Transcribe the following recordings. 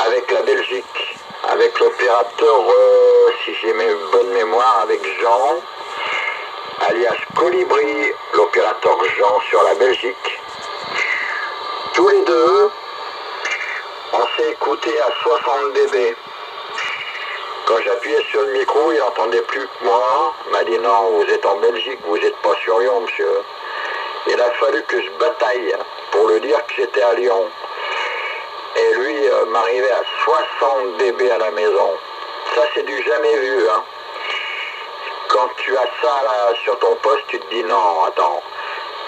avec la Belgique, avec l'opérateur, si j'ai mes bonnes mémoires, avec Jean, alias Colibri, l'opérateur Jean sur la Belgique. Tous les deux, on s'est écouté à 60 dB. Quand j'appuyais sur le micro, il n'entendait plus que moi. Il m'a dit non, vous êtes en Belgique, vous n'êtes pas sur Lyon, monsieur. Il a fallu que je bataille pour lui dire que j'étais à Lyon. Et lui m'arrivait à 60 dB à la maison. Ça, c'est du jamais vu, hein. Quand tu as ça là sur ton poste, tu te dis non, attends.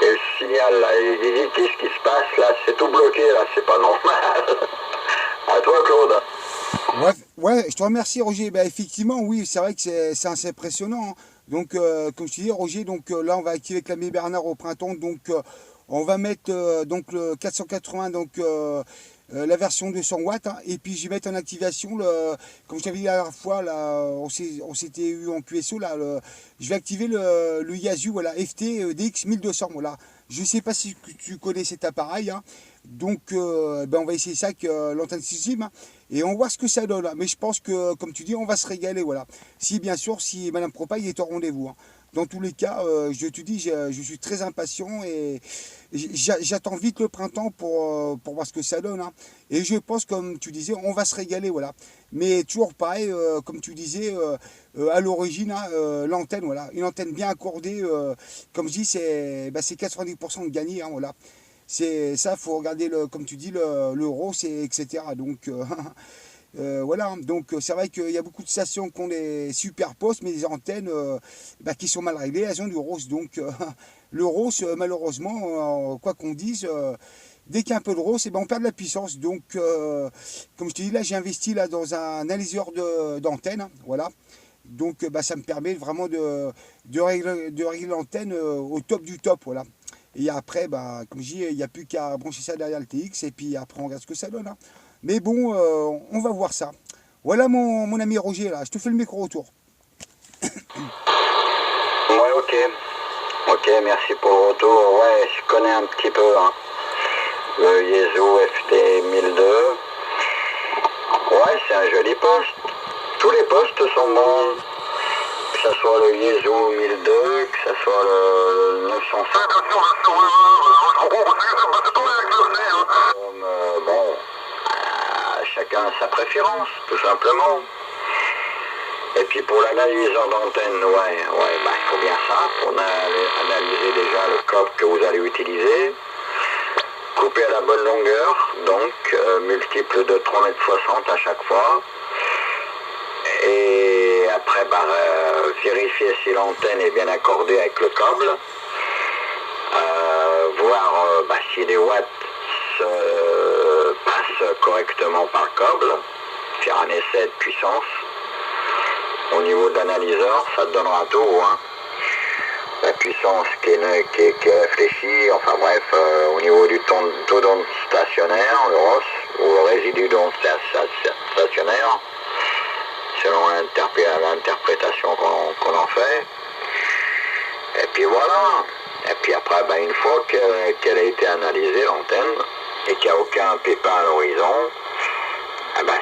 Et le signal là, il dit qu'est-ce qui se passe là? C'est tout bloqué là, c'est pas normal. À toi, Claude. Ouais, je te remercie, Roger. Bah, effectivement, oui, c'est vrai que c'est assez impressionnant, hein. Donc, comme je te dis, Roger, donc là, on va activer Clamé Bernard au printemps. Donc, on va mettre donc le 480, donc la version 200 watts, hein. Et puis, je vais mettre en activation, comme je t'avais dit la dernière fois, là, on s'était eu en QSO, là, je vais activer le Yaesu, voilà, FT DX 1200. Voilà. Je ne sais pas si tu connais cet appareil, hein. Donc, ben on va essayer ça avec l'antenne 6 hein, et on voit ce que ça donne, hein. Mais je pense que, comme tu dis, on va se régaler. Voilà. Si, bien sûr, si Madame Propaille est au rendez-vous, hein. Dans tous les cas, je te dis, je suis très impatient et j'attends vite le printemps pour voir ce que ça donne, hein. Et je pense, comme tu disais, on va se régaler. Voilà. Mais toujours pareil, comme tu disais, à l'origine, hein, l'antenne, voilà. Une antenne bien accordée, comme je dis, c'est 90% de gagné, hein, voilà. C'est ça, faut regarder comme tu dis, l'euro, etc. Donc voilà. Donc c'est vrai qu'il y a beaucoup de stations qui ont des super postes, mais des antennes qui sont mal réglées, elles ont du rose. Donc le rose, malheureusement, quoi qu'on dise, dès qu'il y a un peu de rose, on perd de la puissance. Donc comme je te dis, là j'ai investi là dans un analyseur d'antenne, hein, voilà. Donc ça me permet vraiment de régler l'antenne au top du top, voilà. Et après, comme je dis, il n'y a plus qu'à brancher ça derrière le TX et puis après on regarde ce que ça donne, hein. Mais bon, on va voir ça. Voilà mon ami Roger, là, je te fais le micro autour. Ouais, ok. Ok, merci pour le retour. Ouais, je connais un petit peu, hein, le Yaesu FT 1002. Ouais, c'est un joli poste. Tous les postes sont bons. Que ce soit le Yaesu 1002, que ce soit le 905. Bon, chacun a sa préférence, tout simplement. Et puis pour l'analyseur d'antenne, il faut bien ça, pour analyser déjà le câble que vous allez utiliser. Couper à la bonne longueur, donc multiple de 3,60 m à chaque fois. Et après, vérifier si l'antenne est bien accordée avec le câble. Voir si les watts passent correctement par le câble. Faire un essai de puissance. Au niveau de l'analyseur, ça te donnera tout, hein. La puissance qui est réfléchie, enfin bref, au niveau du taux d'onde stationnaire, le ROS, ou le résidu d'onde stationnaire, selon l'interprétation qu'on en fait. Et puis voilà. Et puis après, une fois qu'elle a été analysée, l'antenne, et qu'il n'y a aucun pépin à l'horizon,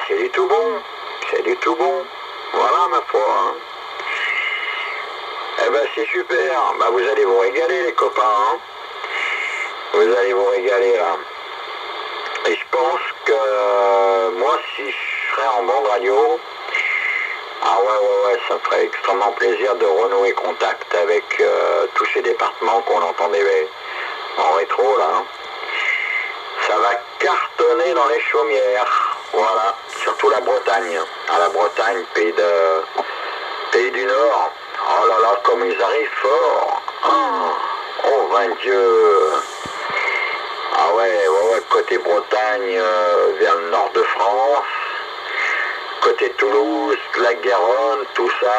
c'est du tout bon. C'est du tout bon. Voilà ma foi, hein. C'est super. Vous allez vous régaler, les copains, hein. Vous allez vous régaler, là. Et je pense que moi, si je serais en bande radio, ça me ferait extrêmement plaisir de renouer contact avec tous ces départements qu'on entendait en rétro, là, hein. Ça va cartonner dans les chaumières. Voilà, surtout la Bretagne. La Bretagne, pays du Nord. Oh là là, comme ils arrivent fort. Oh, vain Dieu. Côté Bretagne, vers le nord de France. Côté Toulouse, la Garonne, tout ça.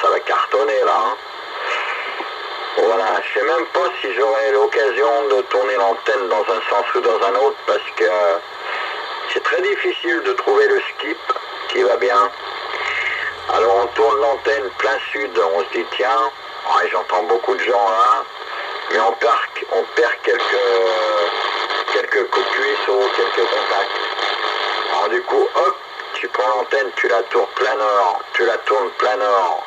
Ça va cartonner là, hein. Voilà, je sais même pas si j'aurai l'occasion de tourner l'antenne dans un sens ou dans un autre, parce que c'est très difficile de trouver le skip qui va bien. Alors on tourne l'antenne plein sud, on se dit tiens, j'entends beaucoup de gens là, mais on perd quelques coups de cuisseau, quelques contacts. Alors du coup, hop, tu prends l'antenne, tu la tournes plein nord,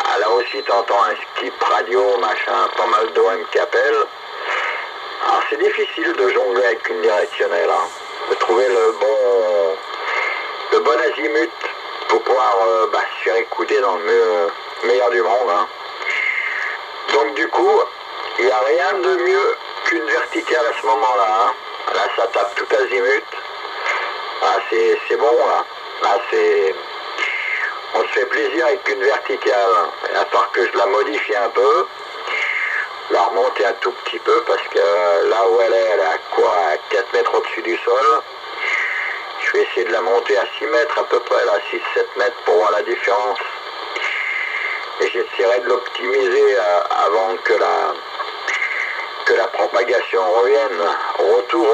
Ah, là aussi, tu entends un skip radio, machin, pas mal d'OM qui appellent. Alors c'est difficile de jongler avec une directionnelle, hein, de trouver le bon azimut pour pouvoir se faire écouter dans le meilleur du monde. Hein. Donc du coup, il n'y a rien de mieux qu'une verticale à ce moment-là. Hein. Là, ça tape tout azimut. Ah, c'est bon, là. Là, on se fait plaisir avec une verticale. Il va falloir que je la modifie un peu. La remonter un tout petit peu parce que là où elle est à quoi? À 4 mètres au-dessus du sol. Je vais essayer de la monter à 6 mètres à peu près, là, 6-7 mètres pour voir la différence. Et j'essaierai de l'optimiser avant que la propagation revienne. Retour,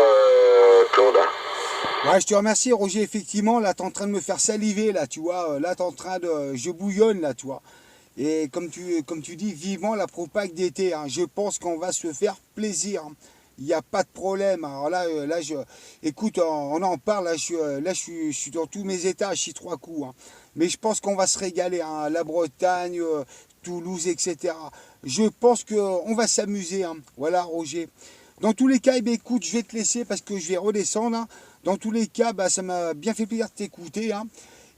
Claude. Ouais, je te remercie, Roger. Effectivement, là, t'es en train de me faire saliver, là, tu vois. Là, t'es en train de... Je bouillonne, là, tu vois. Et comme tu dis, vivement la propague d'été. Hein. Je pense qu'on va se faire plaisir. Hein. Il n'y a pas de problème. Alors là, écoute, on en parle. Là, je suis dans tous mes états, je suis 3 coups. Hein. Mais je pense qu'on va se régaler. Hein. La Bretagne, Toulouse, etc. Je pense qu'on va s'amuser. Hein. Voilà, Roger. Dans tous les cas, eh bien, écoute, je vais te laisser parce que je vais redescendre. Hein. Dans tous les cas, ça m'a bien fait plaisir de t'écouter. Hein.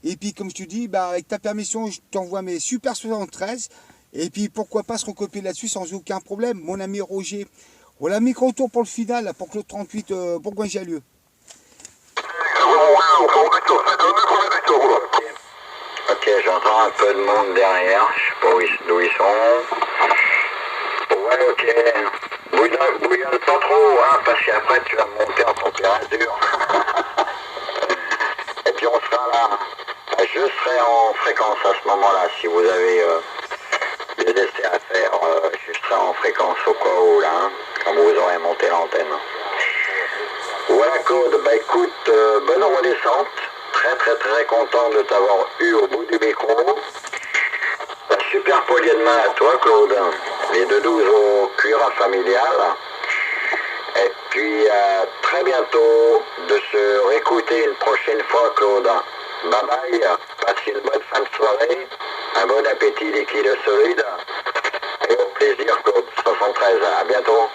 Et puis, comme je te dis, avec ta permission, je t'envoie mes Super 73. Et puis, pourquoi pas se recopier là-dessus sans aucun problème, mon ami Roger. Voilà, micro-tour pour le final, là, pour Claude 38 Bourgoin-Jallieu. Ok, j'entends un peu de monde derrière. Je sais pas d'où ils sont. Ouais, ok. Bouillonne pas trop, hein, parce qu'après tu vas monter en température. Et puis on sera là. Je serai en fréquence à ce moment-là. Si vous avez des essais à faire, je serai en fréquence au cas où, là, hein, quand vous aurez monté l'antenne. Voilà, Claude. Bah écoute, bonne redescente. Très content de t'avoir eu au bout du micro. Super poignée de main à toi, Claude. Les 2-12 au cuirain familial. Et puis à très bientôt de se réécouter une prochaine fois, Claude. Bye bye, passe une bonne fin de soirée, un bon appétit liquide solide, et au plaisir, Claude 73. À bientôt.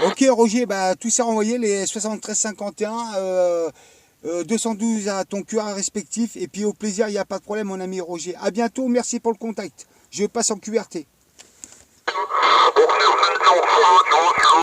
Ok, Roger, tout ça renvoyé, les 73-51, 212 à ton cuirain respectif. Et puis au plaisir, il n'y a pas de problème, mon ami Roger. À bientôt, merci pour le contact. Je passe en QRT.